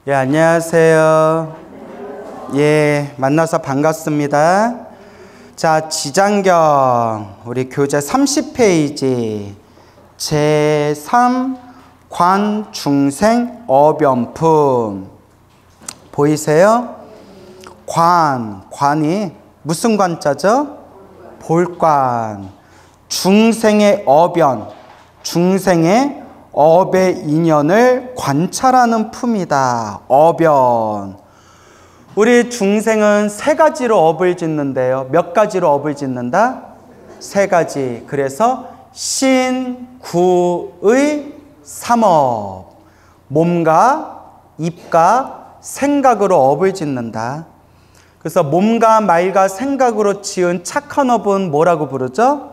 예, 안녕하세요. 예, 만나서 반갑습니다. 자, 지장경 우리 교재 30페이지 제3 관중생 어변품 보이세요? 관이 무슨 관자죠? 볼관. 중생의 어변, 중생의 업의 인연을 관찰하는 품이다. 어변. 우리 중생은 세 가지로 업을 짓는데요. 몇 가지로 업을 짓는다? 세 가지. 그래서 신, 구의 삼업. 몸과 입과 생각으로 업을 짓는다. 그래서 몸과 말과 생각으로 지은 착한 업은 뭐라고 부르죠?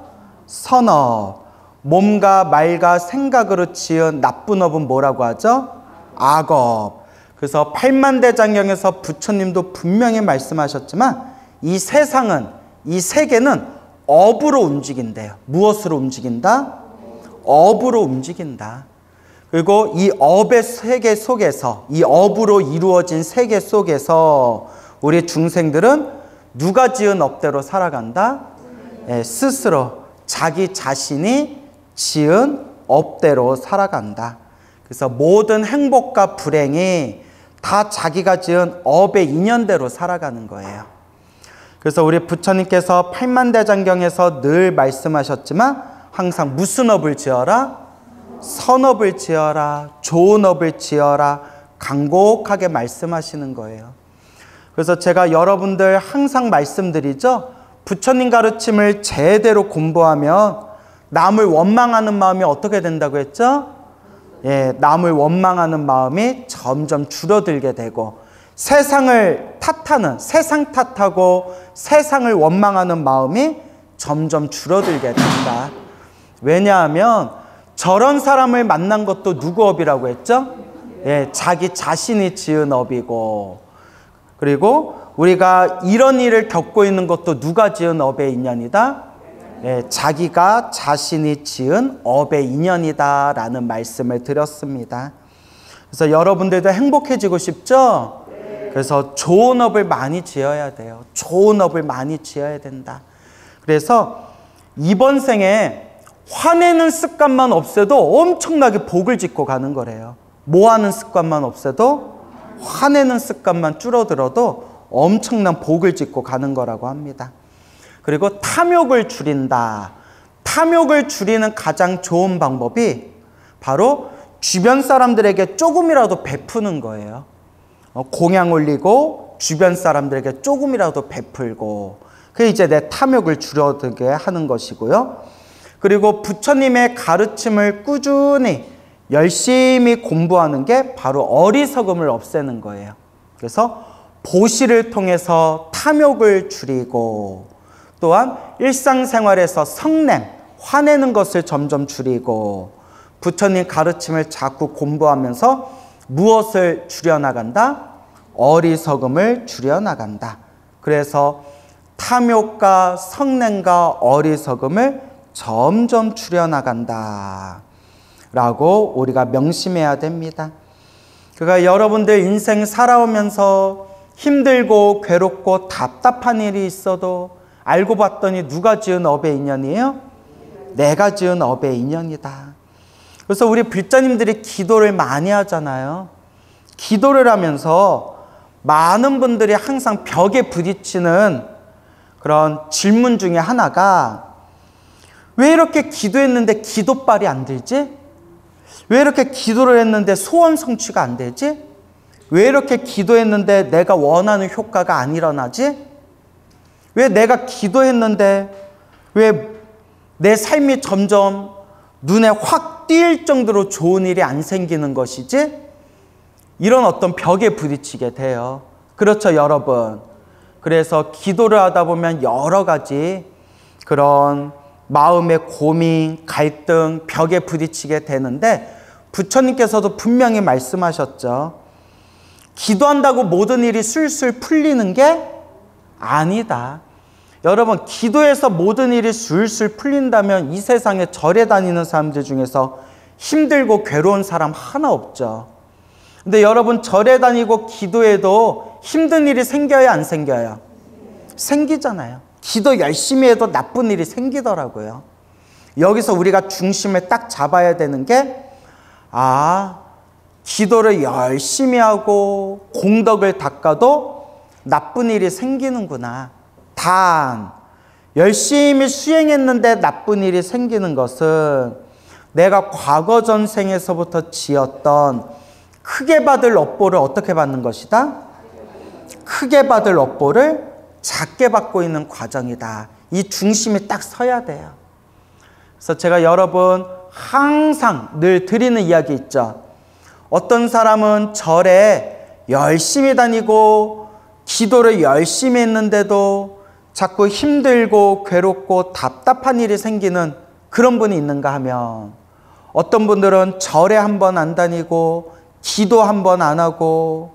선업. 몸과 말과 생각으로 지은 나쁜 업은 뭐라고 하죠? 악업. 그래서 팔만대장경에서 부처님도 분명히 말씀하셨지만 이 세상은, 이 세계는 업으로 움직인대요. 무엇으로 움직인다? 업으로 움직인다. 그리고 이 업의 세계 속에서, 이 업으로 이루어진 세계 속에서 우리 중생들은 누가 지은 업대로 살아간다? 네, 스스로 자기 자신이 지은 업대로 살아간다. 그래서 모든 행복과 불행이 다 자기가 지은 업의 인연대로 살아가는 거예요. 그래서 우리 부처님께서 팔만대장경에서 늘 말씀하셨지만 항상 무슨 업을 지어라? 선업을 지어라. 좋은 업을 지어라. 간곡하게 말씀하시는 거예요. 그래서 제가 여러분들 항상 말씀드리죠. 부처님 가르침을 제대로 공부하면 남을 원망하는 마음이 어떻게 된다고 했죠? 예, 남을 원망하는 마음이 점점 줄어들게 되고 세상을 탓하는, 세상 탓하고 세상을 원망하는 마음이 점점 줄어들게 된다. 왜냐하면 저런 사람을 만난 것도 누구 업이라고 했죠? 예, 자기 자신이 지은 업이고, 그리고 우리가 이런 일을 겪고 있는 것도 누가 지은 업의 인연이다? 예, 자기가 자신이 지은 업의 인연이다 라는 말씀을 드렸습니다. 그래서 여러분들도 행복해지고 싶죠? 그래서 좋은 업을 많이 지어야 돼요. 좋은 업을 많이 지어야 된다. 그래서 이번 생에 화내는 습관만 없애도 엄청나게 복을 짓고 가는 거래요. 뭐 하는 습관만 없애도 화내는 습관만 줄어들어도 엄청난 복을 짓고 가는 거라고 합니다. 그리고 탐욕을 줄인다. 탐욕을 줄이는 가장 좋은 방법이 바로 주변 사람들에게 조금이라도 베푸는 거예요. 공양 올리고 주변 사람들에게 조금이라도 베풀고, 그게 이제 내 탐욕을 줄어들게 하는 것이고요. 그리고 부처님의 가르침을 꾸준히 열심히 공부하는 게 바로 어리석음을 없애는 거예요. 그래서 보시를 통해서 탐욕을 줄이고, 또한 일상생활에서 성냄, 화내는 것을 점점 줄이고, 부처님 가르침을 자꾸 공부하면서 무엇을 줄여나간다? 어리석음을 줄여나간다. 그래서 탐욕과 성냄과 어리석음을 점점 줄여나간다 라고 우리가 명심해야 됩니다. 그러니까 여러분들 인생 살아오면서 힘들고 괴롭고 답답한 일이 있어도 알고 봤더니 누가 지은 업의 인연이에요? 내가 지은 업의 인연이다. 그래서 우리 불자님들이 기도를 많이 하잖아요. 기도를 하면서 많은 분들이 항상 벽에 부딪히는 그런 질문 중에 하나가, 왜 이렇게 기도했는데 기도빨이 안 들지? 왜 이렇게 기도를 했는데 소원 성취가 안 되지? 왜 이렇게 기도했는데 내가 원하는 효과가 안 일어나지? 왜 내가 기도했는데 왜 내 삶이 점점 눈에 확 띌 정도로 좋은 일이 안 생기는 것이지? 이런 어떤 벽에 부딪히게 돼요. 그렇죠, 여러분? 그래서 기도를 하다 보면 여러 가지 그런 마음의 고민, 갈등, 벽에 부딪히게 되는데 부처님께서도 분명히 말씀하셨죠. 기도한다고 모든 일이 술술 풀리는 게 아니다. 여러분, 기도해서 모든 일이 술술 풀린다면 이 세상에 절에 다니는 사람들 중에서 힘들고 괴로운 사람 하나 없죠. 근데 여러분 절에 다니고 기도해도 힘든 일이 생겨요, 안 생겨요? 생기잖아요. 기도 열심히 해도 나쁜 일이 생기더라고요. 여기서 우리가 중심을 딱 잡아야 되는 게 기도를 열심히 하고 공덕을 닦아도 나쁜 일이 생기는구나. 단 열심히 수행했는데 나쁜 일이 생기는 것은 내가 과거 전생에서부터 지었던 크게 받을 업보를 어떻게 받는 것이다? 크게 받을 업보를 작게 받고 있는 과정이다. 이 중심이 딱 서야 돼요. 그래서 제가 여러분 항상 늘 드리는 이야기 있죠. 어떤 사람은 절에 열심히 다니고 기도를 열심히 했는데도 자꾸 힘들고 괴롭고 답답한 일이 생기는 그런 분이 있는가 하면, 어떤 분들은 절에 한 번 안 다니고 기도 한 번 안 하고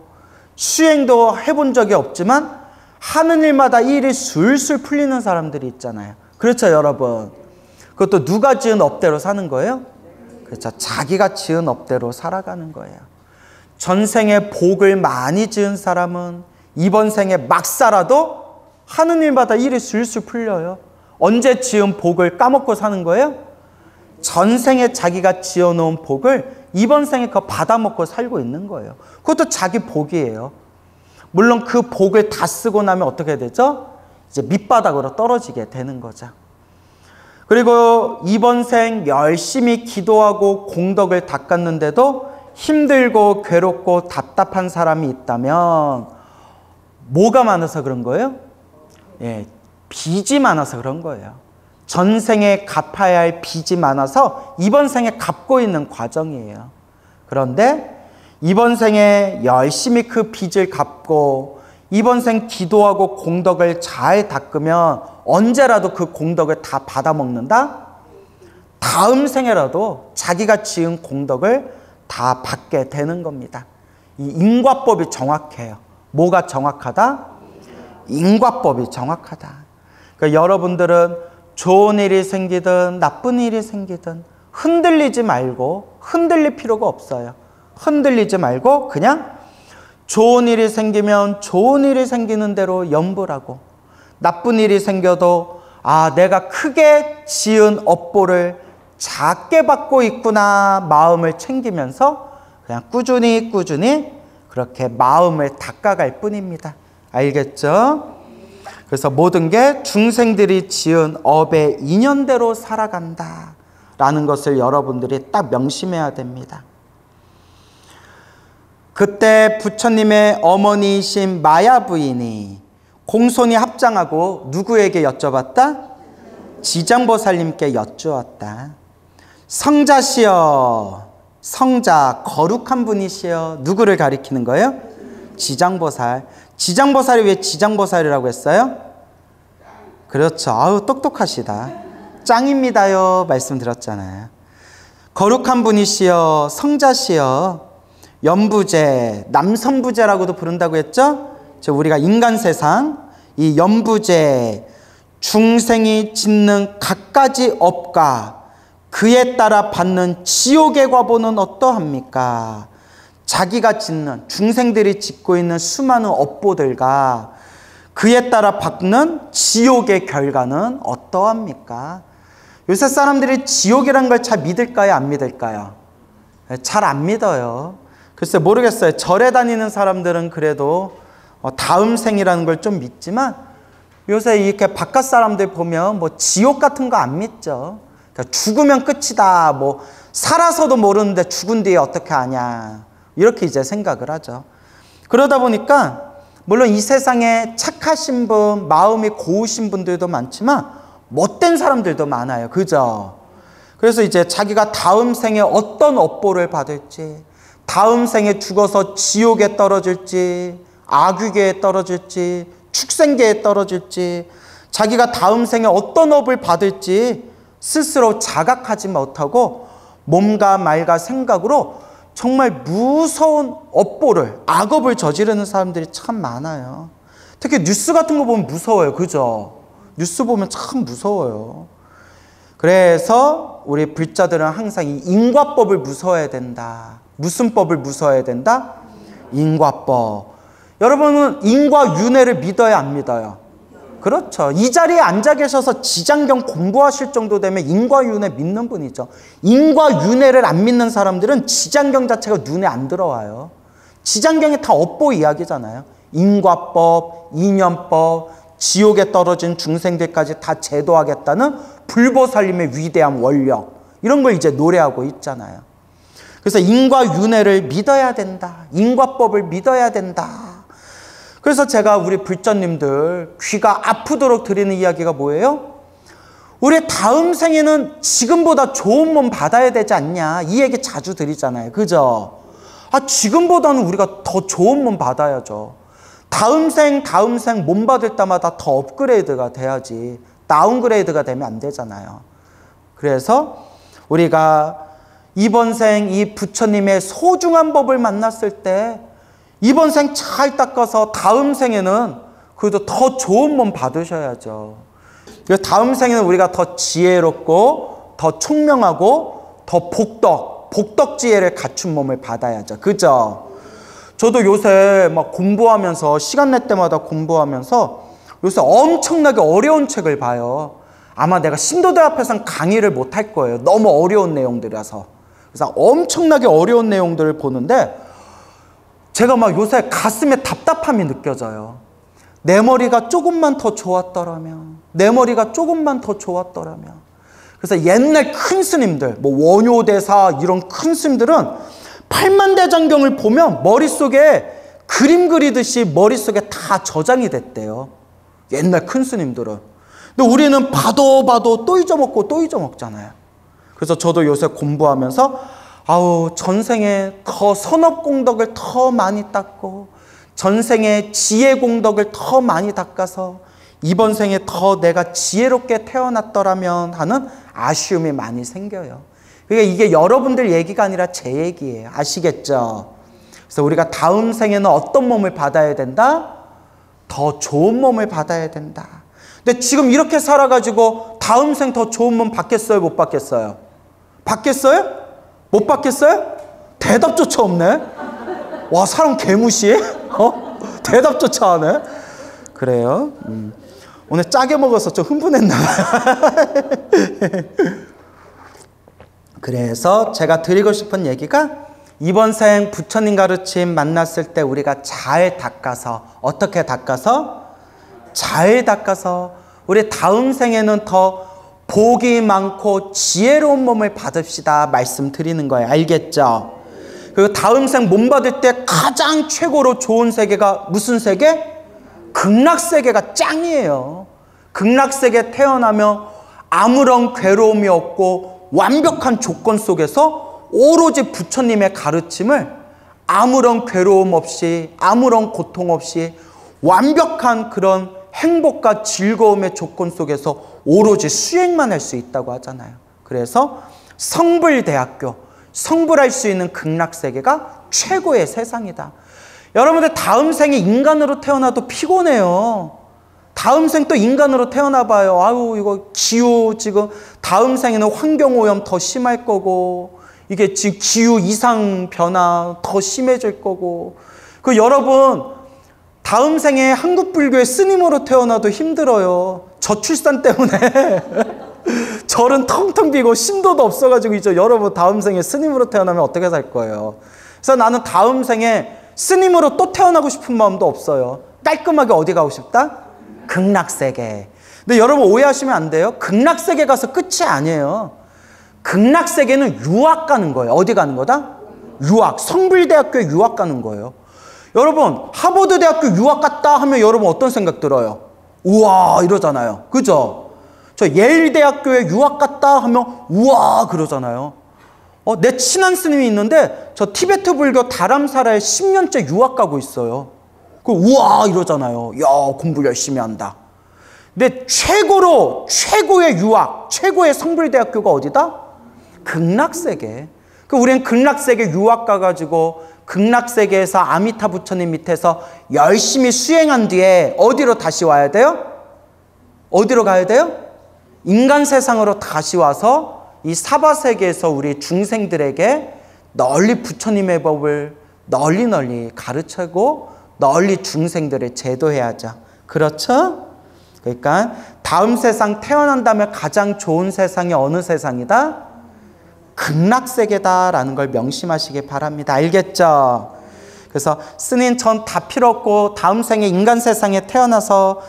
수행도 해본 적이 없지만 하는 일마다 일이 술술 풀리는 사람들이 있잖아요. 그렇죠, 여러분? 그것도 누가 지은 업대로 사는 거예요? 그렇죠. 자기가 지은 업대로 살아가는 거예요. 전생에 복을 많이 지은 사람은 이번 생에 막 살아도 하는 일마다 일이 술술 풀려요. 언제 지은 복을 까먹고 사는 거예요? 전생에 자기가 지어놓은 복을 이번 생에 그거 받아먹고 살고 있는 거예요. 그것도 자기 복이에요. 물론 그 복을 다 쓰고 나면 어떻게 되죠? 이제 밑바닥으로 떨어지게 되는 거죠. 그리고 이번 생 열심히 기도하고 공덕을 닦았는데도 힘들고 괴롭고 답답한 사람이 있다면 뭐가 많아서 그런 거예요? 빚이 많아서 그런 거예요. 전생에 갚아야 할 빚이 많아서 이번 생에 갚고 있는 과정이에요. 그런데 이번 생에 열심히 그 빚을 갚고 이번 생 기도하고 공덕을 잘 닦으면 언제라도 그 공덕을 다 받아먹는다? 다음 생에라도 자기가 지은 공덕을 다 받게 되는 겁니다. 이 인과법이 정확해요. 뭐가 정확하다? 인과법이 정확하다. 그러니까 여러분들은 좋은 일이 생기든 나쁜 일이 생기든 흔들리지 말고, 흔들릴 필요가 없어요. 흔들리지 말고 그냥 좋은 일이 생기면 좋은 일이 생기는 대로 염불하고, 나쁜 일이 생겨도 내가 크게 지은 업보를 작게 받고 있구나 마음을 챙기면서 그냥 꾸준히 그렇게 마음을 닦아갈 뿐입니다. 알겠죠? 그래서 모든 게 중생들이 지은 업의 인연대로 살아간다 라는 것을 여러분들이 딱 명심해야 됩니다. 그때 부처님의 어머니이신 마야 부인이 공손히 합장하고 누구에게 여쭤봤다? 지장보살님께 여쭈었다. 성자시여, 성자 거룩한 분이시여. 누구를 가리키는 거예요? 지장보살. 지장보살이 왜 지장보살이라고 했어요? 그렇죠. 아우 똑똑하시다. 짱입니다요 말씀드렸잖아요. 거룩한 분이시여, 성자시여, 연부제, 남선부제라고도 부른다고 했죠? 우리가 인간 세상, 이 연부제, 중생이 짓는 갖가지 업과 그에 따라 받는 지옥의 과보는 어떠합니까? 자기가 짓는, 중생들이 짓고 있는 수많은 업보들과 그에 따라 받는 지옥의 결과는 어떠합니까? 요새 사람들이 지옥이란 걸 잘 믿을까요? 안 믿을까요? 잘 안 믿어요. 글쎄 모르겠어요. 절에 다니는 사람들은 그래도 다음 생이라는 걸 좀 믿지만 요새 이렇게 바깥 사람들 보면 뭐 지옥 같은 거 안 믿죠. 그러니까 죽으면 끝이다. 뭐 살아서도 모르는데 죽은 뒤에 어떻게 아냐. 이렇게 이제 생각을 하죠. 그러다 보니까 물론 이 세상에 착하신 분, 마음이 고우신 분들도 많지만 못된 사람들도 많아요. 그죠? 그래서 이제 자기가 다음 생에 어떤 업보를 받을지, 다음 생에 죽어서 지옥에 떨어질지, 악귀계에 떨어질지, 축생계에 떨어질지, 자기가 다음 생에 어떤 업을 받을지 스스로 자각하지 못하고 몸과 말과 생각으로 정말 무서운 업보를, 악업을 저지르는 사람들이 참 많아요. 특히 뉴스 같은 거 보면 무서워요. 그죠? 뉴스 보면 참 무서워요. 그래서 우리 불자들은 항상 이 인과법을 무서워해야 된다. 무슨 법을 무서워해야 된다? 인과법. 여러분은 인과윤회를 믿어야 안 믿어요? 그렇죠. 이 자리에 앉아 계셔서 지장경 공부하실 정도 되면 인과윤회 믿는 분이죠. 인과윤회를 안 믿는 사람들은 지장경 자체가 눈에 안 들어와요. 지장경이 다 업보 이야기잖아요. 인과법, 인연법, 지옥에 떨어진 중생들까지 다 제도하겠다는 불보살님의 위대한 원력, 이런 걸 이제 노래하고 있잖아요. 그래서 인과윤회를 믿어야 된다. 인과법을 믿어야 된다. 그래서 제가 우리 불전님들 귀가 아프도록 드리는 이야기가 뭐예요? 우리 다음 생에는 지금보다 좋은 몸 받아야 되지 않냐, 이 얘기 자주 드리잖아요. 그죠? 지금보다는 우리가 더 좋은 몸 받아야죠. 다음 생 몸 받을 때마다 더 업그레이드가 돼야지 다운그레이드가 되면 안 되잖아요. 그래서 우리가 이번 생 이 부처님의 소중한 법을 만났을 때 이번 생 잘 닦아서 다음 생에는 그래도 더 좋은 몸 받으셔야죠. 다음 생에는 우리가 더 지혜롭고 더 총명하고 더 복덕지혜를 갖춘 몸을 받아야죠. 그죠? 저도 요새 막 공부하면서 시간 낼 때마다 공부하면서 요새 엄청나게 어려운 책을 봐요. 아마 내가 신도들 앞에서는 강의를 못 할 거예요. 너무 어려운 내용들이라서. 그래서 엄청나게 어려운 내용들을 보는데 제가 막 요새 가슴에 답답함이 느껴져요. 내 머리가 조금만 더 좋았더라면, 내 머리가 조금만 더 좋았더라면. 그래서 옛날 큰 스님들, 뭐 원효대사 이런 큰 스님들은 팔만대장경을 보면 머릿속에 그림 그리듯이 머릿속에 다 저장이 됐대요. 옛날 큰 스님들은. 근데 우리는 봐도 또 잊어먹고 또 잊어먹잖아요. 그래서 저도 요새 공부하면서 전생에 더 선업공덕을 더 많이 닦고 전생에 지혜공덕을 더 많이 닦아서 이번 생에 더 내가 지혜롭게 태어났더라면 하는 아쉬움이 많이 생겨요. 그러니까 이게 여러분들 얘기가 아니라 제 얘기예요. 아시겠죠? 그래서 우리가 다음 생에는 어떤 몸을 받아야 된다? 더 좋은 몸을 받아야 된다. 근데 지금 이렇게 살아가지고 다음 생 더 좋은 몸 받겠어요? 못 받겠어요? 받겠어요? 못 받겠어요? 대답조차 없네. 와, 사람 개무시해? 대답조차 하네. 그래요. 오늘 짜게 먹어서 좀 흥분했나 봐요. 그래서 제가 드리고 싶은 얘기가 이번 생 부처님 가르침 만났을 때 우리가 잘 닦아서, 어떻게 닦아서? 잘 닦아서 우리 다음 생에는 더 복이 많고 지혜로운 몸을 받읍시다 말씀드리는 거예요. 알겠죠? 그리고 다음 생 몸 받을 때 가장 최고로 좋은 세계가 무슨 세계? 극락세계가 짱이에요. 극락세계 태어나면 아무런 괴로움이 없고 완벽한 조건 속에서 오로지 부처님의 가르침을 아무런 괴로움 없이, 아무런 고통 없이 완벽한 그런 행복과 즐거움의 조건 속에서 오로지 수행만 할 수 있다고 하잖아요. 그래서 성불대학교, 성불할 수 있는 극락세계가 최고의 세상이다. 여러분들 다음 생에 인간으로 태어나도 피곤해요. 다음 생 또 인간으로 태어나봐요. 이거 기후 지금 다음 생에는 환경오염 더 심할 거고, 이게 지금 기후 이상 변화 더 심해질 거고, 여러분 다음 생에 한국 불교의 스님으로 태어나도 힘들어요. 저출산 때문에 절은 텅텅 비고 신도도 없어가지고 이제 여러분 다음 생에 스님으로 태어나면 어떻게 살 거예요? 그래서 나는 다음 생에 스님으로 또 태어나고 싶은 마음도 없어요. 깔끔하게 어디 가고 싶다? 극락세계. 근데 여러분 오해하시면 안 돼요. 극락세계 가서 끝이 아니에요. 극락세계는 유학 가는 거예요. 어디 가는 거다? 유학. 성불대학교에 유학 가는 거예요. 여러분 하버드 대학교 유학 갔다 하면 여러분 어떤 생각 들어요? 우와 이러잖아요. 그죠? 저 예일 대학교에 유학 갔다 하면 우와 그러잖아요. 내 친한 스님이 있는데 저 티베트 불교 다람사라에 10년째 유학 가고 있어요. 그 우와 이러잖아요. 야 공부 열심히 한다. 근데 최고의 유학, 최고의 성불대학교가 어디다? 극락세계. 우리는 극락세계 유학 가가지고 극락세계에서 아미타 부처님 밑에서 열심히 수행한 뒤에 어디로 다시 와야 돼요? 어디로 가야 돼요? 인간 세상으로 다시 와서 이 사바세계에서 우리 중생들에게 널리 부처님의 법을 널리 가르치고 널리 중생들을 제도해야죠. 그렇죠? 그러니까 다음 세상 태어난다면 가장 좋은 세상이 어느 세상이다? 극락세계다라는 걸 명심하시기 바랍니다. 알겠죠? 그래서 스님 전 다 필요 없고 다음 생에 인간 세상에 태어나서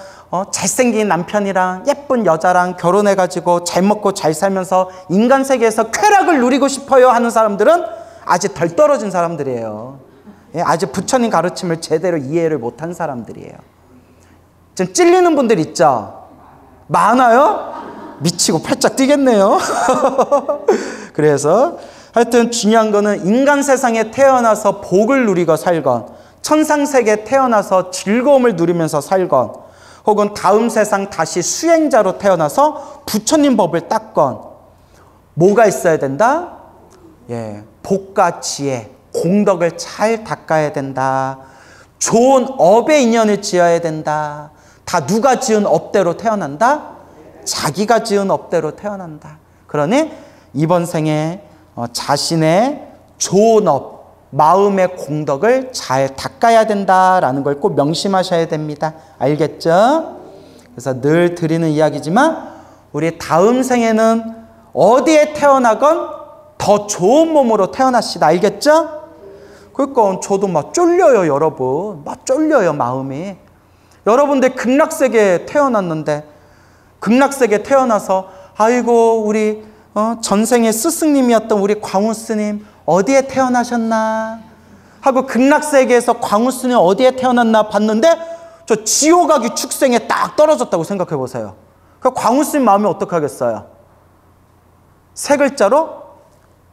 잘생긴 남편이랑 예쁜 여자랑 결혼해가지고 잘 먹고 잘 살면서 인간 세계에서 쾌락을 누리고 싶어요 하는 사람들은 아직 덜 떨어진 사람들이에요. 아직 부처님 가르침을 제대로 이해를 못한 사람들이에요. 좀 찔리는 분들 있죠? 많아요? 미치고 팔짝 뛰겠네요. 그래서 하여튼 중요한 거는 인간 세상에 태어나서 복을 누리고 살건, 천상세계에 태어나서 즐거움을 누리면서 살건, 혹은 다음 세상 다시 수행자로 태어나서 부처님 법을 닦건, 뭐가 있어야 된다? 복과 지혜, 공덕을 잘 닦아야 된다. 좋은 업의 인연을 지어야 된다. 다 누가 지은 업대로 태어난다? 자기가 지은 업대로 태어난다. 그러니 이번 생에 자신의 좋은 업, 마음의 공덕을 잘 닦아야 된다라는 걸 꼭 명심하셔야 됩니다. 알겠죠? 그래서 늘 드리는 이야기지만 우리 다음 생에는 어디에 태어나건 더 좋은 몸으로 태어나시다. 알겠죠? 그러니까 저도 막 쫄려요, 여러분. 막 쫄려요, 마음이. 여러분들 극락세계에 태어났는데 극락세계에 태어나서 아이고 우리 전생의 스승님이었던 우리 광우 스님 어디에 태어나셨나 하고 극락세계에서 광우 스님 어디에 태어났나 봤는데 저 지옥 가기 축생에 딱 떨어졌다고 생각해 보세요. 그 광우 스님 마음이 어떡하겠어요? 세 글자로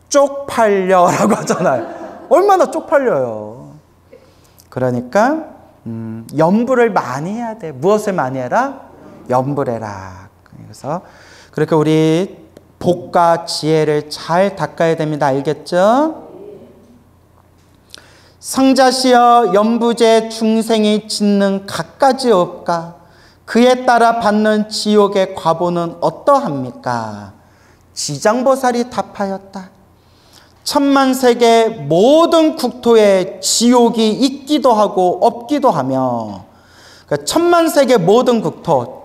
쪽팔려라고 하잖아요. 얼마나 쪽팔려요. 그러니까 염불을 많이 해야 돼. 무엇을 많이 해라? 염불해라. 그래서 그렇게 우리 복과 지혜를 잘 닦아야 됩니다. 알겠죠? 성자시여 염부제 중생이 짓는 갖가지 업과 그에 따라 받는 지옥의 과보는 어떠합니까? 지장보살이 답하였다. 천만세계 모든 국토에 지옥이 있기도 하고 없기도 하며, 그러니까 천만세계 모든 국토.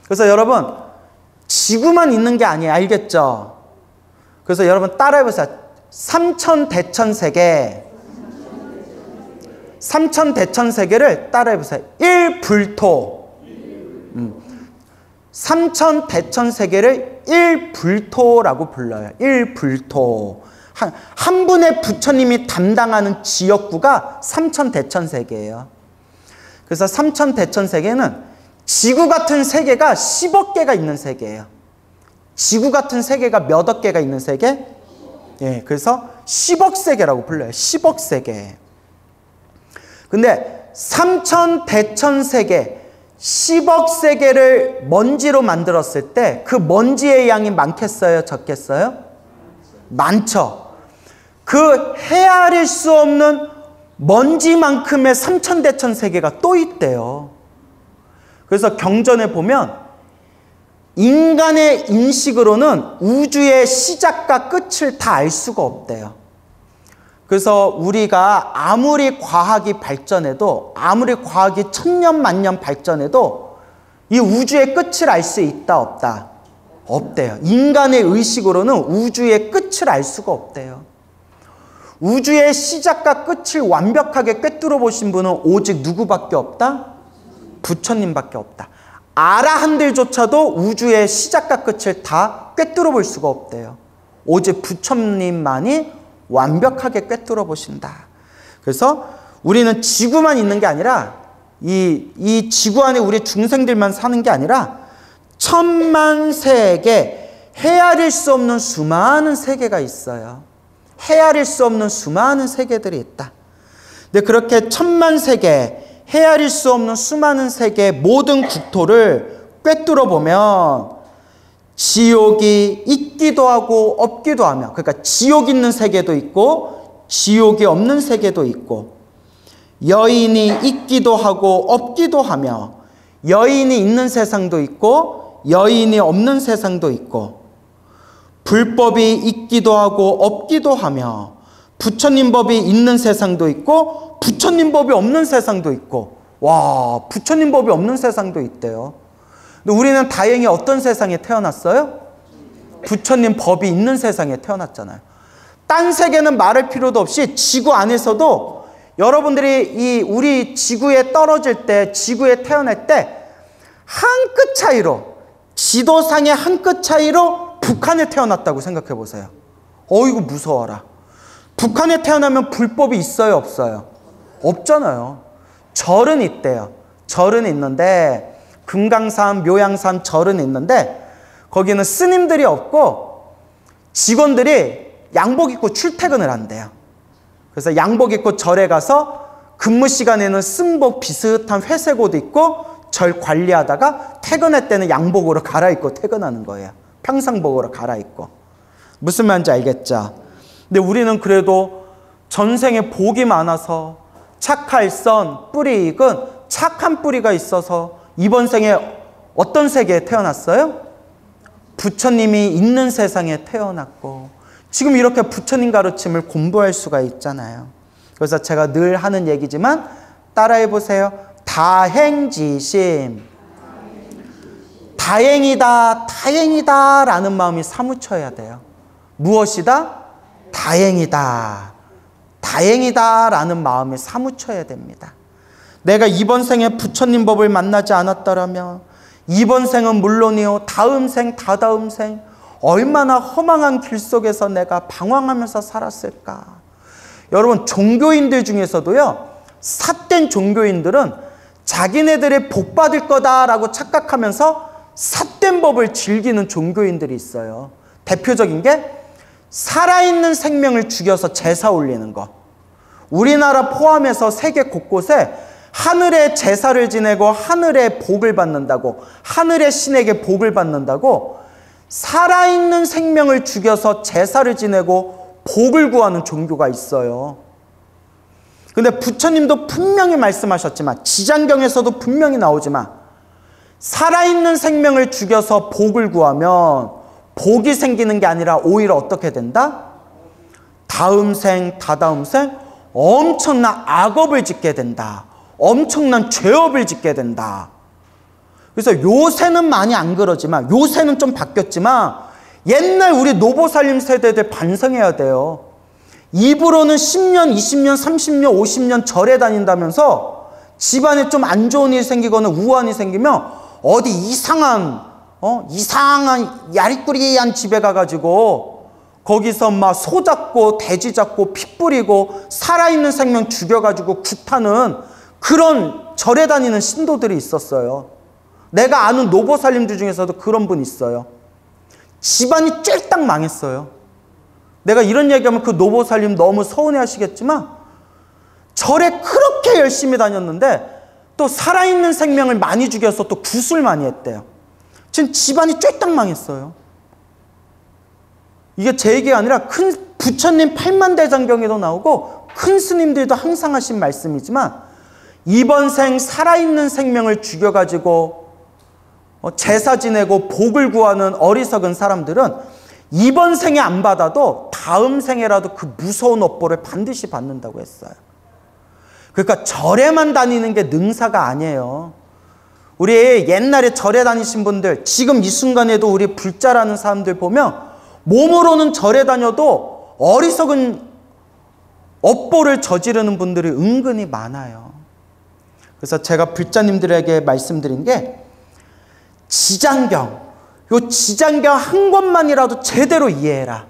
그래서 여러분 지구만 있는 게 아니에요. 알겠죠? 그래서 여러분 따라해보세요. 삼천대천세계. 삼천대천세계를 따라해보세요. 일불토. 삼천대천세계를 일불토라고 불러요. 일불토. 한 분의 부처님이 담당하는 지역구가 삼천대천세계예요. 그래서 삼천대천세계는 지구 같은 세계가 10억 개가 있는 세계예요. 지구 같은 세계가 몇억 개가 있는 세계? 그래서 10억 세계라고 불러요. 10억 세계. 근데 삼천대천세계 10억 세계를 먼지로 만들었을 때 그 먼지의 양이 많겠어요? 적겠어요? 많죠. 그 헤아릴 수 없는 먼지만큼의 삼천대천 세계가 또 있대요. 그래서 경전에 보면 인간의 인식으로는 우주의 시작과 끝을 다 알 수가 없대요. 그래서 우리가 아무리 과학이 발전해도, 아무리 과학이 천년 만년 발전해도 이 우주의 끝을 알 수 있다 없다? 없대요. 인간의 의식으로는 우주의 끝을 알 수가 없대요. 우주의 시작과 끝을 완벽하게 꿰뚫어 보신 분은 오직 누구밖에 없다? 부처님밖에 없다. 아라한들조차도 우주의 시작과 끝을 다 꿰뚫어 볼 수가 없대요. 오직 부처님만이 완벽하게 꿰뚫어 보신다. 그래서 우리는 지구만 있는 게 아니라 이 지구 안에 우리 중생들만 사는 게 아니라 천만 세계, 헤아릴 수 없는 수많은 세계가 있어요. 헤아릴 수 없는 수많은 세계들이 있다. 근데 그렇게 천만 세계, 헤아릴 수 없는 수많은 세계 모든 국토를 꿰뚫어 보면 지옥이 있기도 하고 없기도 하며, 그러니까 지옥 있는 세계도 있고 지옥이 없는 세계도 있고, 여인이 있기도 하고 없기도 하며, 여인이 있는 세상도 있고 여인이 없는 세상도 있고, 불법이 있기도 하고 없기도 하며, 부처님 법이 있는 세상도 있고 부처님 법이 없는 세상도 있고, 와, 부처님 법이 없는 세상도 있대요. 근데 우리는 다행히 어떤 세상에 태어났어요? 부처님 법이 있는 세상에 태어났잖아요. 딴 세계는 말할 필요도 없이 지구 안에서도 여러분들이 우리 지구에 떨어질 때, 지구에 태어날 때 한 끗 차이로, 지도상의 한 끗 차이로 북한에 태어났다고 생각해 보세요. 어이구 무서워라. 북한에 태어나면 불법이 있어요, 없어요? 없잖아요. 절은 있대요. 절은 있는데, 금강산, 묘양산 절은 있는데 거기는 스님들이 없고 직원들이 양복 입고 출퇴근을 한대요. 그래서 양복 입고 절에 가서 근무 시간에는 쓴복 비슷한 회색 옷 입고 절 관리하다가 퇴근할 때는 양복으로 갈아입고 퇴근하는 거예요. 평상복으로 갈아입고. 무슨 말인지 알겠죠? 근데 우리는 그래도 전생에 복이 많아서 착할선 뿌리 익은 착한 뿌리가 있어서 이번 생에 어떤 세계에 태어났어요? 부처님이 있는 세상에 태어났고 지금 이렇게 부처님 가르침을 공부할 수가 있잖아요. 그래서 제가 늘 하는 얘기지만 따라해 보세요. 다행지심. 다행이다, 다행이다 라는 마음이 사무쳐야 돼요. 무엇이다? 다행이다, 다행이다 라는 마음이 사무쳐야 됩니다. 내가 이번 생에 부처님 법을 만나지 않았더라면 이번 생은 물론이요, 다음 생, 다다음 생 얼마나 허망한 길 속에서 내가 방황하면서 살았을까. 여러분, 종교인들 중에서도요, 삿된 종교인들은 자기네들이 복 받을 거다라고 착각하면서 삿된 법을 즐기는 종교인들이 있어요. 대표적인 게 살아있는 생명을 죽여서 제사 올리는 것. 우리나라 포함해서 세계 곳곳에 하늘의 제사를 지내고 하늘의 복을 받는다고, 하늘의 신에게 복을 받는다고 살아있는 생명을 죽여서 제사를 지내고 복을 구하는 종교가 있어요. 근데 부처님도 분명히 말씀하셨지만, 지장경에서도 분명히 나오지만, 살아있는 생명을 죽여서 복을 구하면 복이 생기는 게 아니라 오히려 어떻게 된다? 다음 생, 다다음 생 엄청난 악업을 짓게 된다. 엄청난 죄업을 짓게 된다. 그래서 요새는 많이 안 그러지만, 요새는 좀 바뀌었지만 옛날 우리 노보살림 세대들 반성해야 돼요. 입으로는 10년, 20년, 30년, 50년 절에 다닌다면서 집안에 좀 안 좋은 일이 생기거나 우환이 생기면 어디 이상한 야리꾸리한 집에 가가지고 거기서 막 소 잡고 돼지 잡고 피 뿌리고 살아있는 생명 죽여가지고 굿하는 그런 절에 다니는 신도들이 있었어요. 내가 아는 노보살림들 중에서도 그런 분 있어요. 집안이 쫄딱 망했어요. 내가 이런 얘기하면 그 노보살림 너무 서운해 하시겠지만 절에 그렇게 열심히 다녔는데 또 살아있는 생명을 많이 죽여서 또 굿을 많이 했대요. 지금 집안이 쫄딱 망했어요. 이게 제 얘기가 아니라 큰 부처님 팔만대장경에도 나오고 큰 스님들도 항상 하신 말씀이지만, 이번 생 살아있는 생명을 죽여가지고 제사 지내고 복을 구하는 어리석은 사람들은 이번 생에 안 받아도 다음 생에라도 그 무서운 업보를 반드시 받는다고 했어요. 그러니까 절에만 다니는 게 능사가 아니에요. 우리 옛날에 절에 다니신 분들, 지금 이 순간에도 우리 불자라는 사람들 보면 몸으로는 절에 다녀도 어리석은 업보를 저지르는 분들이 은근히 많아요. 그래서 제가 불자님들에게 말씀드린 게 지장경, 요 지장경 한 권만이라도 제대로 이해해라.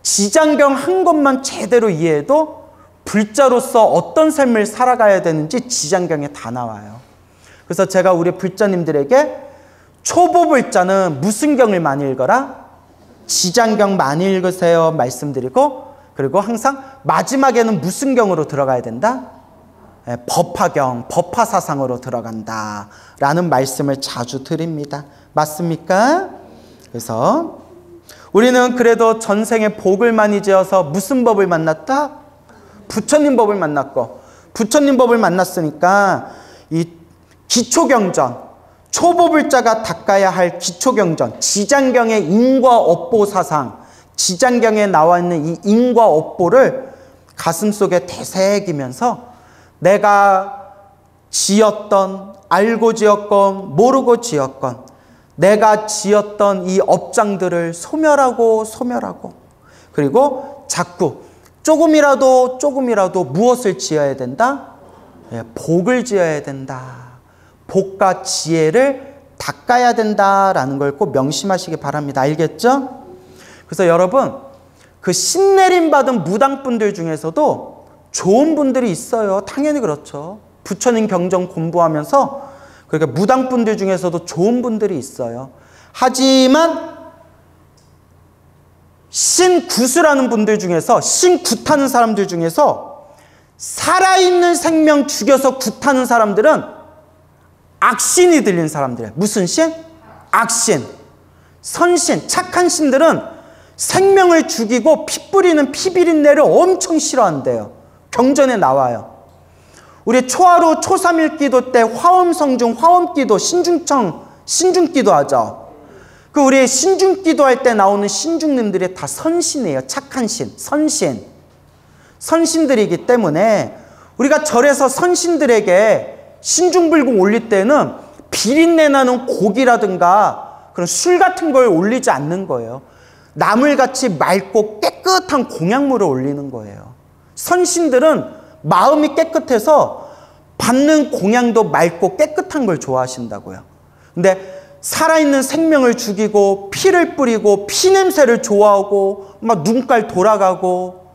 지장경 한 권만 제대로 이해해도 불자로서 어떤 삶을 살아가야 되는지 지장경에 다 나와요. 그래서 제가 우리 불자님들에게 초보 불자는 무슨 경을 많이 읽어라? 지장경 많이 읽으세요 말씀드리고, 그리고 항상 마지막에는 무슨 경으로 들어가야 된다? 법화경, 법화사상으로 들어간다 라는 말씀을 자주 드립니다. 맞습니까? 그래서 우리는 그래도 전생에 복을 많이 지어서 무슨 법을 만났다? 부처님 법을 만났고, 부처님 법을 만났으니까 이 기초경전, 초보불자가 닦아야 할 기초경전, 지장경의 인과 업보사상, 지장경에 나와 있는 이 인과 업보를 가슴속에 되새기면서 내가 지었던, 알고 지었건 모르고 지었건 내가 지었던 이 업장들을 소멸하고 그리고 자꾸 조금이라도 무엇을 지어야 된다? 복을 지어야 된다. 복과 지혜를 닦아야 된다라는 걸 꼭 명심하시기 바랍니다. 알겠죠? 그래서 여러분, 그 신내림 받은 무당분들 중에서도 좋은 분들이 있어요. 당연히 그렇죠. 부처님 경전 공부하면서 그러니까 무당분들 중에서도 좋은 분들이 있어요. 하지만 신구수라는 분들 중에서, 신굿하는 사람들 중에서 살아있는 생명 죽여서 굿하는 사람들은 악신이 들린 사람들이에요. 무슨 신? 악신. 선신, 착한 신들은 생명을 죽이고 피 뿌리는 피비린내를 엄청 싫어한대요. 경전에 나와요. 우리 초하루 초삼일 기도 때 화엄성중, 화엄기도, 신중기도 하죠. 그 우리 신중기도 할 때 나오는 신중님들이 다 선신이에요. 착한 신, 선신. 선신들이기 때문에 우리가 절에서 선신들에게 신중불공 올릴 때는 비린내 나는 고기라든가 그런 술 같은 걸 올리지 않는 거예요. 나물같이 맑고 깨끗한 공약물을 올리는 거예요. 선신들은 마음이 깨끗해서 받는 공양도 맑고 깨끗한 걸 좋아하신다고요. 근데 살아있는 생명을 죽이고 피를 뿌리고 피냄새를 좋아하고 막 눈깔 돌아가고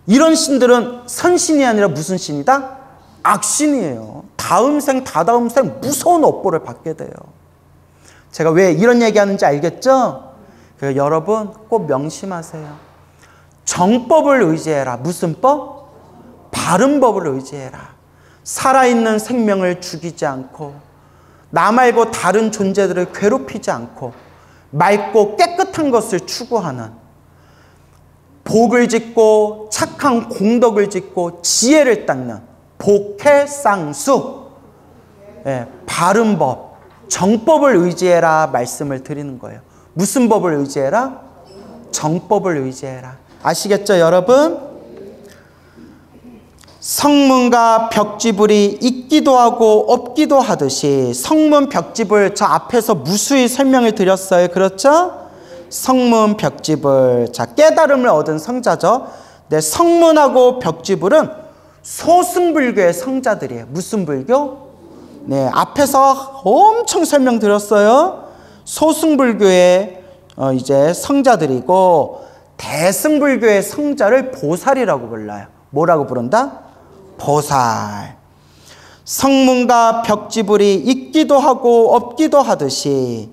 이런 신들은 선신이 아니라 무슨 신이다? 악신이에요. 다음 생 다다음 생 무서운 업보를 받게 돼요. 제가 왜 이런 얘기하는지 알겠죠? 그래서 여러분 꼭 명심하세요. 정법을 의지해라. 무슨 법? 바른 법을 의지해라. 살아있는 생명을 죽이지 않고 나 말고 다른 존재들을 괴롭히지 않고 맑고 깨끗한 것을 추구하는, 복을 짓고 착한 공덕을 짓고 지혜를 닦는 복해쌍수, 바른 법, 정법을 의지해라 말씀을 드리는 거예요. 무슨 법을 의지해라? 정법을 의지해라. 아시겠죠 여러분? 성문과 벽지불이 있기도 하고 없기도 하듯이, 성문 벽지불 저 앞에서 무수히 설명을 드렸어요. 그렇죠? 성문 벽지불, 자 깨달음을 얻은 성자죠. 네, 성문하고 벽지불은 소승불교의 성자들이에요. 무슨 불교? 네, 앞에서 엄청 설명드렸어요. 소승불교의 이제 성자들이고, 대승불교의 성자를 보살이라고 불러요. 뭐라고 부른다? 보살. 성문과 벽지불이 있기도 하고 없기도 하듯이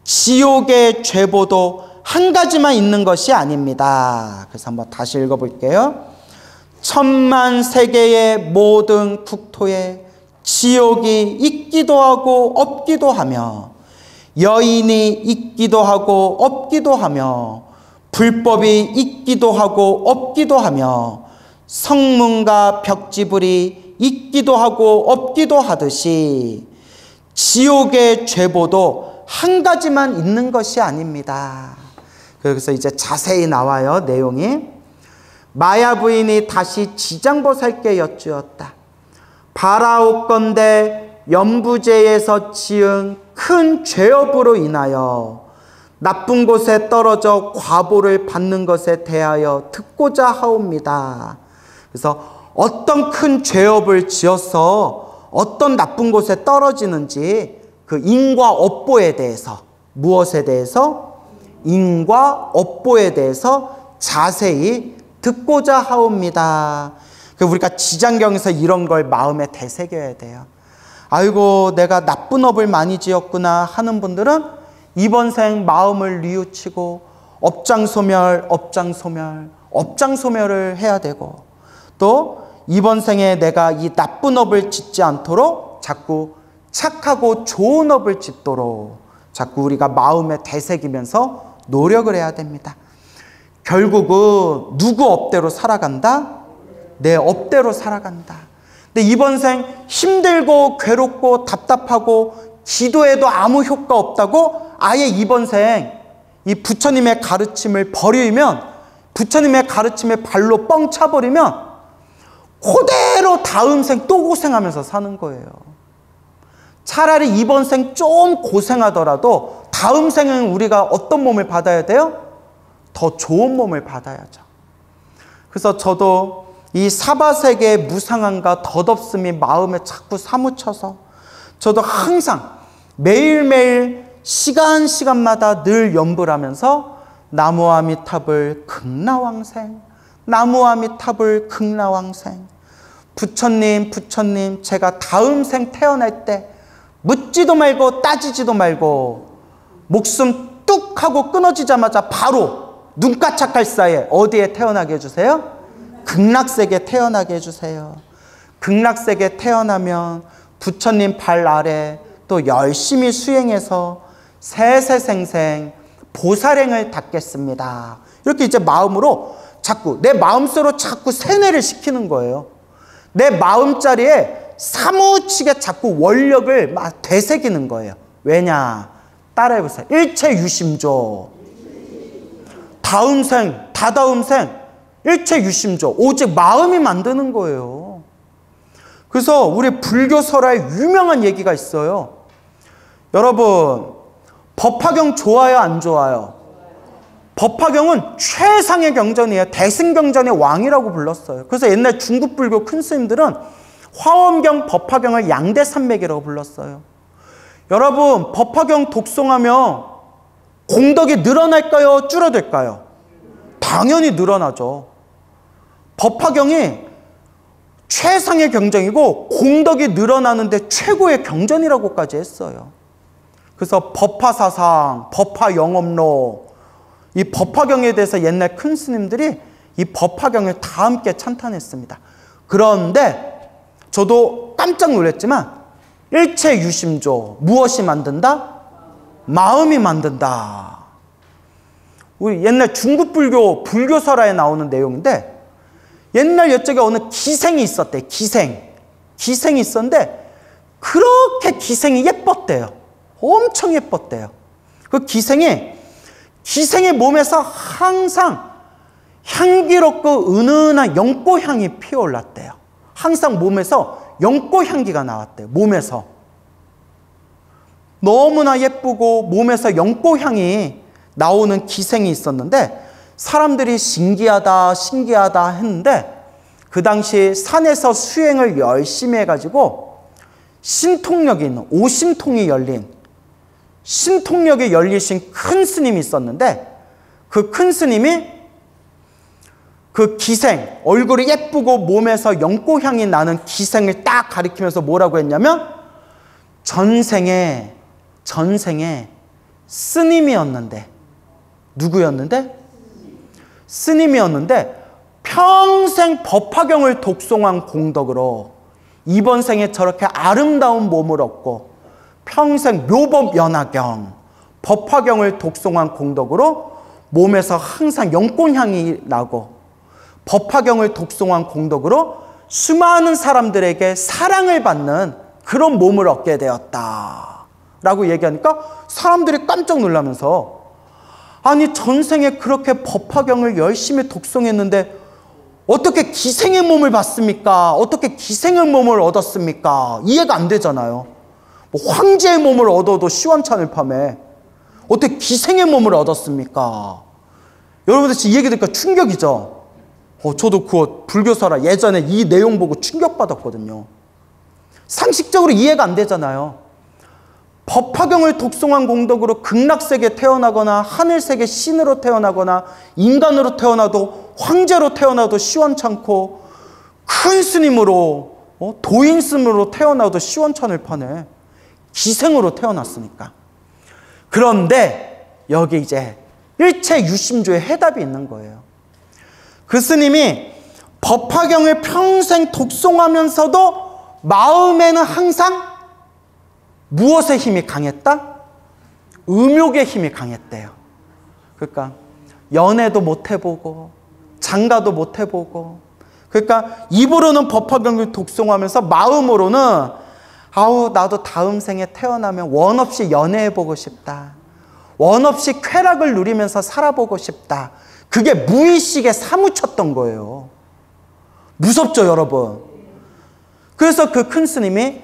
지옥의 죄보도 한 가지만 있는 것이 아닙니다. 그래서 한번 다시 읽어볼게요. 천만 세계의 모든 국토에 지옥이 있기도 하고 없기도 하며, 여인이 있기도 하고 없기도 하며, 불법이 있기도 하고 없기도 하며, 성문과 벽지불이 있기도 하고 없기도 하듯이 지옥의 죄보도 한 가지만 있는 것이 아닙니다. 그래서 이제 자세히 나와요. 내용이. 마야 부인이 다시 지장보살께 여쭈었다. 바라옵건대 연부제에서 지은 큰 죄업으로 인하여 나쁜 곳에 떨어져 과보를 받는 것에 대하여 듣고자 하옵니다. 그래서 어떤 큰 죄업을 지어서 어떤 나쁜 곳에 떨어지는지 그 인과 업보에 대해서, 무엇에 대해서? 인과 업보에 대해서 자세히 듣고자 하옵니다. 우리가 지장경에서 이런 걸 마음에 되새겨야 돼요. 아이고 내가 나쁜 업을 많이 지었구나 하는 분들은 이번 생 마음을 뉘우치고 업장소멸을 해야 되고, 또 이번 생에 내가 이 나쁜 업을 짓지 않도록 자꾸 착하고 좋은 업을 짓도록 자꾸 우리가 마음에 되새기면서 노력을 해야 됩니다. 결국은 누구 업대로 살아간다? 내 업대로 살아간다. 근데 이번 생 힘들고 괴롭고 답답하고 기도해도 아무 효과 없다고 아예 이번 생 이 부처님의 가르침을 버리면, 부처님의 가르침에 발로 뻥 차버리면 그대로 다음 생 또 고생하면서 사는 거예요. 차라리 이번 생 좀 고생하더라도 다음 생은 우리가 어떤 몸을 받아야 돼요? 더 좋은 몸을 받아야죠. 그래서 저도 이 사바세계의 무상함과 덧없음이 마음에 자꾸 사무쳐서 저도 항상 매일매일 시간마다 늘 염불 하면서 나무아미탑을 극락왕생, 나무아미탑을 극락왕생. 부처님, 부처님, 제가 다음 생 태어날 때 묻지도 말고 따지지도 말고 목숨 뚝 하고 끊어지자마자 바로 눈까짝할 사이에 어디에 태어나게 해주세요? 극락세계에 태어나게 해주세요. 극락세계에 태어나면 부처님 발 아래 또 열심히 수행해서 세세생생 보살행을 닦겠습니다. 이렇게 이제 마음으로 자꾸 내 마음속으로 자꾸 세뇌를 시키는 거예요. 내 마음자리에 사무치게 자꾸 원력을 막 되새기는 거예요. 왜냐? 따라해보세요. 일체유심조. 다음 생, 다다음 생, 일체유심조. 오직 마음이 만드는 거예요. 그래서 우리 불교설화에 유명한 얘기가 있어요. 여러분, 법화경 좋아요, 안 좋아요? 법화경은 최상의 경전이에요. 대승경전의 왕이라고 불렀어요. 그래서 옛날 중국 불교 큰 스님들은 화엄경, 법화경을 양대산맥이라고 불렀어요. 여러분, 법화경 독송하면 공덕이 늘어날까요? 줄어들까요? 당연히 늘어나죠. 법화경이 최상의 경전이고 공덕이 늘어나는데 최고의 경전이라고까지 했어요. 그래서 법화사상, 법화영업로, 이 법화경에 대해서 옛날 큰 스님들이 이 법화경을 다 함께 찬탄했습니다. 그런데 저도 깜짝 놀랐지만 일체유심조, 무엇이 만든다? 마음이 만든다. 우리 옛날 중국 불교설화에 나오는 내용인데, 옛날 옛적에 어느 기생이 있었대. 기생이 있었는데 그렇게 기생이 예뻤대요. 엄청 예뻤대요. 그 기생의 몸에서 항상 향기롭고 은은한 연꽃향이 피어올랐대요. 항상 몸에서 연꽃향기가 나왔대요. 몸에서. 너무나 예쁘고 몸에서 연꽃향이 나오는 기생이 있었는데 사람들이 신기하다 했는데, 그 당시 산에서 수행을 열심히 해가지고 신통력이 있는, 오신통이 열린, 신통력이 열리신 큰 스님이 있었는데, 그 큰 스님이 그 기생, 얼굴이 예쁘고 몸에서 연꽃향이 나는 기생을 딱 가리키면서 뭐라고 했냐면, 전생에 스님이었는데, 누구였는데? 스님이었는데 평생 법화경을 독송한 공덕으로 이번 생에 저렇게 아름다운 몸을 얻고 평생 묘법연화경, 법화경을 독송한 공덕으로 몸에서 항상 연꽃향이 나고 법화경을 독송한 공덕으로 수많은 사람들에게 사랑을 받는 그런 몸을 얻게 되었다 라고 얘기하니까 사람들이 깜짝 놀라면서, 아니 전생에 그렇게 법화경을 열심히 독송했는데 어떻게 기생의 몸을 받습니까? 어떻게 기생의 몸을 얻었습니까? 이해가 안 되잖아요. 뭐 황제의 몸을 얻어도 시원찮을 판에 어떻게 기생의 몸을 얻었습니까? 여러분들 이 얘기 들으니까 충격이죠. 저도 그 불교설화 예전에 이 내용 보고 충격받았거든요. 상식적으로 이해가 안 되잖아요. 법화경을 독송한 공덕으로 극락세계에 태어나거나 하늘세계 신으로 태어나거나 인간으로 태어나도 황제로 태어나도 시원찮고 큰 스님으로 도인스님으로 태어나도 시원찮을 판에 기생으로 태어났으니까. 그런데 여기 이제 일체유심조의 해답이 있는 거예요. 그 스님이 법화경을 평생 독송하면서도 마음에는 항상 무엇의 힘이 강했다? 음욕의 힘이 강했대요. 그러니까 연애도 못 해보고 장가도 못 해보고, 그러니까 입으로는 법화경을 독송하면서 마음으로는 아우 나도 다음 생에 태어나면 원 없이 연애해보고 싶다. 원 없이 쾌락을 누리면서 살아보고 싶다. 그게 무의식에 사무쳤던 거예요. 무섭죠, 여러분? 그래서 그 큰 스님이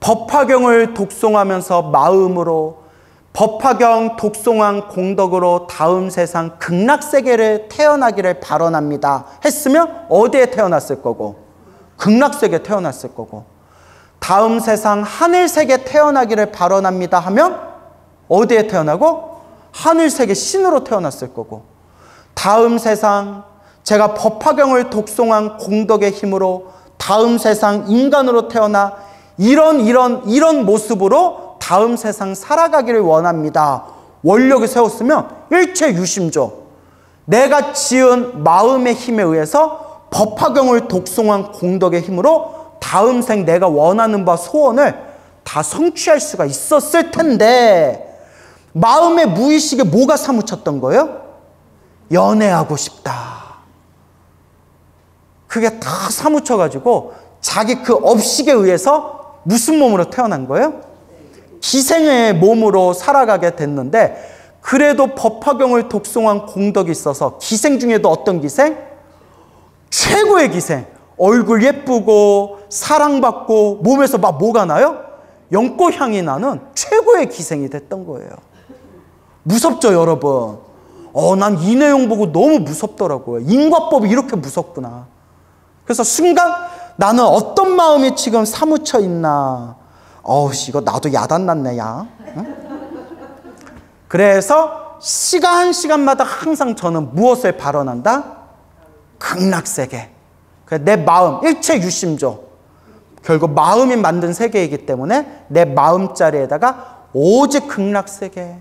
법화경을 독송하면서 마음으로 법화경 독송한 공덕으로 다음 세상 극락세계를 태어나기를 발언합니다 했으면 어디에 태어났을 거고? 극락세계에 태어났을 거고. 다음 세상 하늘세계 태어나기를 발언합니다 하면 어디에 태어나고? 하늘세계 신으로 태어났을 거고. 다음 세상 제가 법화경을 독송한 공덕의 힘으로 다음 세상 인간으로 태어나 이런 모습으로 다음 세상 살아가기를 원합니다. 원력을 세웠으면 일체유심조. 내가 지은 마음의 힘에 의해서 법화경을 독송한 공덕의 힘으로 다음 생 내가 원하는 바 소원을 다 성취할 수가 있었을 텐데 마음의 무의식에 뭐가 사무쳤던 거예요? 연애하고 싶다. 그게 다 사무쳐가지고 자기 그 업식에 의해서 무슨 몸으로 태어난 거예요? 기생의 몸으로 살아가게 됐는데 그래도 법화경을 독송한 공덕이 있어서 기생 중에도 어떤 기생? 최고의 기생. 얼굴 예쁘고 사랑받고 몸에서 막 뭐가 나요? 연꽃향이 나는 최고의 기생이 됐던 거예요. 무섭죠, 여러분? 난 이 내용 보고 너무 무섭더라고요. 인과법이 이렇게 무섭구나. 그래서 순간 나는 어떤 마음이 지금 사무쳐 있나. 이거 나도 야단났네, 야. 응? 그래서 시간마다 항상 저는 무엇을 발언한다? 극락세계. 내 마음, 일체유심조. 결국 마음이 만든 세계이기 때문에 내 마음자리에다가 오직 극락세계.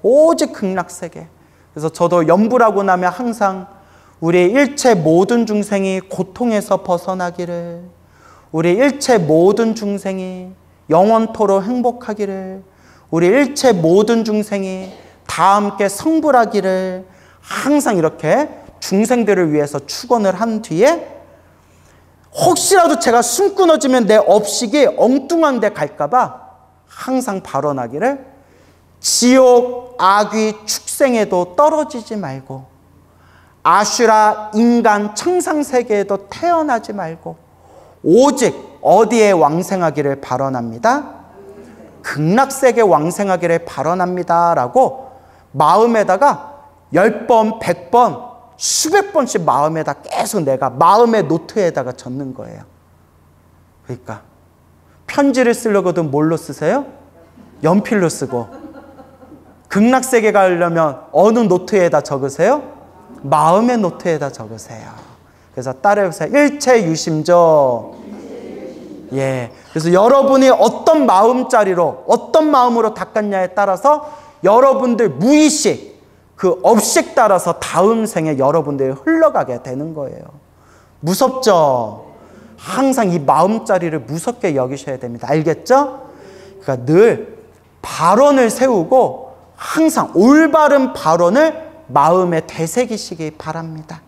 오직 극락세계. 그래서 저도 염불하고 나면 항상 우리 일체 모든 중생이 고통에서 벗어나기를, 우리 일체 모든 중생이 영원토록 행복하기를, 우리 일체 모든 중생이 다 함께 성불하기를 항상 이렇게 중생들을 위해서 축원을 한 뒤에 혹시라도 제가 숨 끊어지면 내 업식이 엉뚱한 데 갈까봐 항상 발언하기를 지옥, 악귀, 축생에도 떨어지지 말고 아슈라, 인간, 청상세계에도 태어나지 말고 오직 어디에 왕생하기를 발언합니다? 극락세계 왕생하기를 발언합니다 라고 마음에다가 10번, 100번, 수백 번씩 마음에다 계속 내가 마음의 노트에다가 적는 거예요. 그러니까 편지를 쓰려고도 뭘로 쓰세요? 연필로 쓰고. 극락세계 가려면 어느 노트에다 적으세요? 마음의 노트에다 적으세요. 그래서 따라해보세요. 일체유심조. 예. 그래서 여러분이 어떤 마음자리로 어떤 마음으로 닦았냐에 따라서 여러분들 무의식 그 업식 따라서 다음 생에 여러분들이 흘러가게 되는 거예요. 무섭죠? 항상 이 마음자리를 무섭게 여기셔야 됩니다. 알겠죠? 그러니까 늘 발언을 세우고 항상 올바른 발언을 마음에 되새기시기 바랍니다.